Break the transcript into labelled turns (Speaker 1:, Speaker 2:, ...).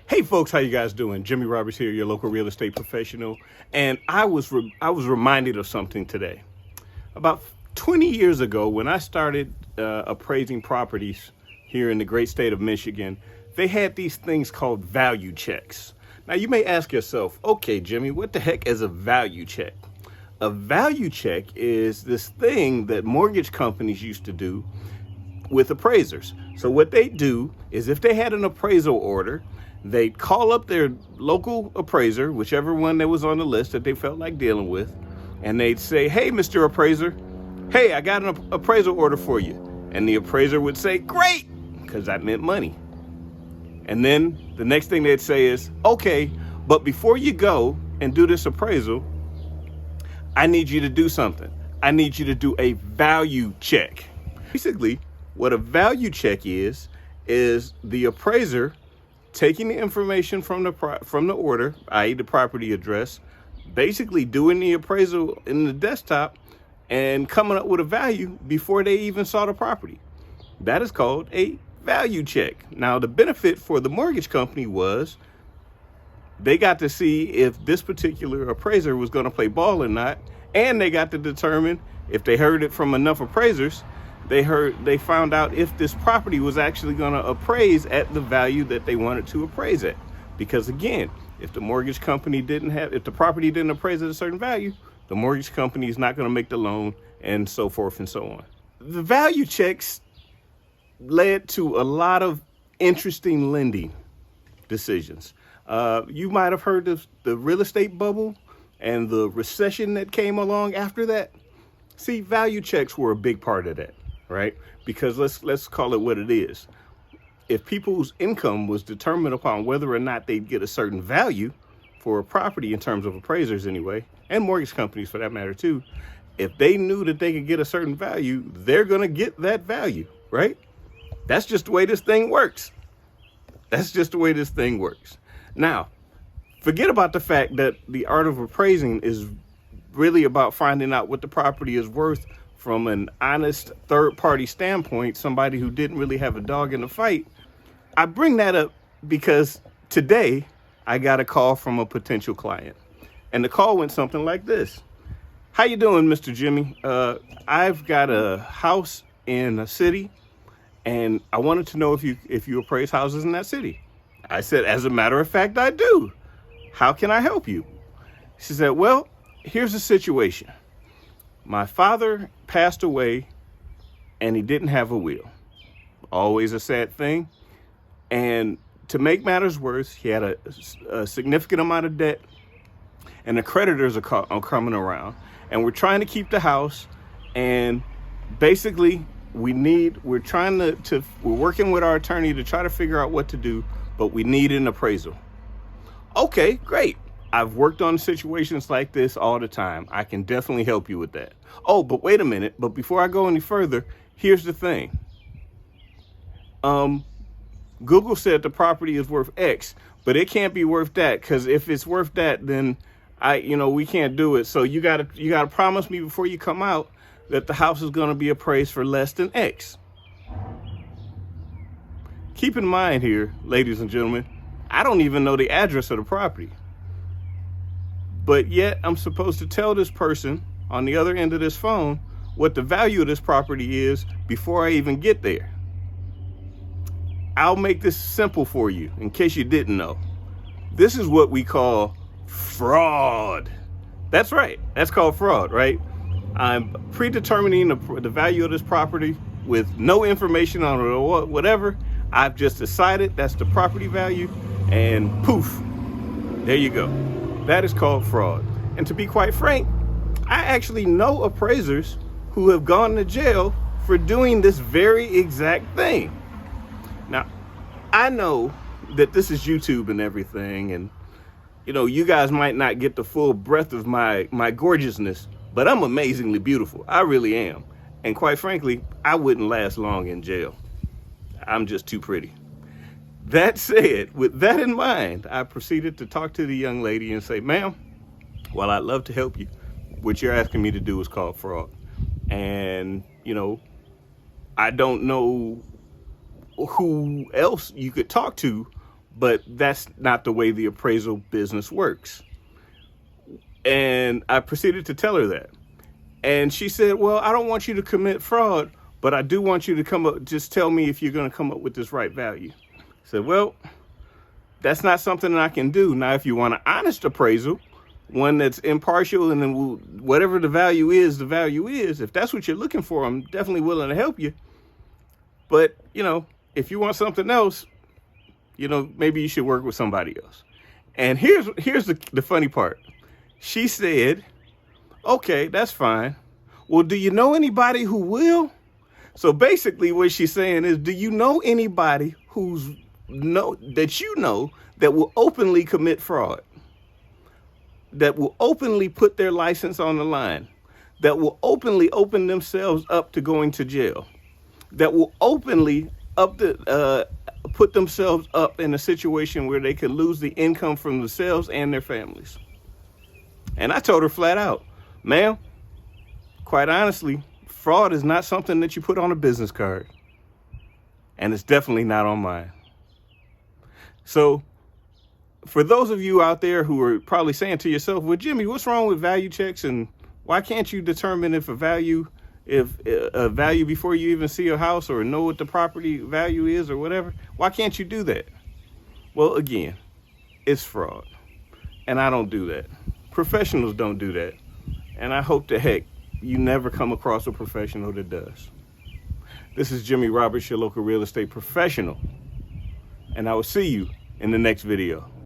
Speaker 1: Hey folks, how you guys doing? Jimmy Roberts here, your local real estate professional. And I was reminded of something today. About 20 years ago, when I started appraising properties here in the great state of Michigan, they had these things called value checks. Now you may ask yourself, okay, Jimmy, what the heck is a value check? A value check is this thing that mortgage companies used to do with appraisers. So what they do is if they had an appraisal order, they'd call up their local appraiser, whichever one that was on the list that they felt like dealing with, and they'd say, hey, Mr. Appraiser, hey, I got an appraisal order for you. And the appraiser would say, great, because that meant money. And then the next thing they'd say is, okay, but before you go and do this appraisal, I need you to do something. I need you to do a value check. Basically, what a value check is the appraiser taking the information from the order, i.e. the property address, basically doing the appraisal in the desktop and coming up with a value before they even saw the property. That is called a value check. Now, the benefit for the mortgage company was they got to see if this particular appraiser was going to play ball or not, and they got to determine, if they heard it from enough appraisers, they found out if this property was actually going to appraise at the value that they wanted to appraise at. Because again, if the mortgage company if the property didn't appraise at a certain value, the mortgage company is not going to make the loan, and so forth and so on. The value checks led to a lot of interesting lending decisions. You might have heard of the real estate bubble and the recession that came along after that. See, value checks were a big part of that, right? Because let's call it what it is. If people's income was determined upon whether or not they'd get a certain value for a property, in terms of appraisers anyway, and mortgage companies for that matter too, if they knew that they could get a certain value, they're going to get that value, right? That's just the way this thing works. That's just the way this thing works. Now, forget about the fact that the art of appraising is really about finding out what the property is worth from an honest third-party standpoint, somebody who didn't really have a dog in the fight. I bring that up because today I got a call from a potential client, and the call went something like this. How you doing, Mr. Jimmy? I've got a house in a city, and I wanted to know if you appraise houses in that city. I said, as a matter of fact, I do. How can I help you? She said, well, here's the situation. My father passed away and he didn't have a will. Always a sad thing. And to make matters worse, he had a significant amount of debt, and the creditors are coming around, and we're trying to keep the house. And basically we're working with our attorney to try to figure out what to do, but we need an appraisal. Okay, great. I've worked on situations like this all the time. I can definitely help you with that. Oh, but wait a minute. But before I go any further, here's the thing. Google said the property is worth X, but it can't be worth that, because if it's worth that, then we can't do it. So you gotta promise me before you come out that the house is going to be appraised for less than X. Keep in mind here, ladies and gentlemen, I don't even know the address of the property. But yet I'm supposed to tell this person on the other end of this phone what the value of this property is before I even get there. I'll make this simple for you in case you didn't know. This is what we call fraud. That's right. That's called fraud, right? I'm predetermining the value of this property with no information on it or whatever. I've just decided that's the property value, and poof, there you go. That is called fraud. And to be quite frank, I actually know appraisers who have gone to jail for doing this very exact thing. Now, I know that this is YouTube and everything, and you guys might not get the full breadth of my gorgeousness, but I'm amazingly beautiful. I really am. And quite frankly, I wouldn't last long in jail. I'm just too pretty. That said, with that in mind, I proceeded to talk to the young lady and say, ma'am, while I'd love to help you, what you're asking me to do is called fraud. And, I don't know who else you could talk to, but that's not the way the appraisal business works. And I proceeded to tell her that. And she said, well, I don't want you to commit fraud, but I do want you to come up, just tell me if you're going to come up with this right value. I said, well, that's not something that I can do. Now, if you want an honest appraisal, one that's impartial, and then whatever the value is, if that's what you're looking for, I'm definitely willing to help you. But, if you want something else, maybe you should work with somebody else. And here's the funny part. She said, okay, that's fine. Well, do you know anybody who will? So basically what she's saying is, do you know anybody that will openly commit fraud, that will openly put their license on the line, that will openly open themselves up to going to jail, that will openly put themselves up in a situation where they could lose the income from themselves and their families? And I told her flat out, ma'am, quite honestly, fraud is not something that you put on a business card. And it's definitely not on mine. So for those of you out there who are probably saying to yourself, well, Jimmy, what's wrong with value checks? And why can't you determine if a value before you even see a house, or know what the property value is or whatever? Why can't you do that? Well, again, it's fraud. And I don't do that. Professionals don't do that. And I hope to heck you never come across a professional that does. This is Jimmy Roberts, your local real estate professional. And I will see you in the next video.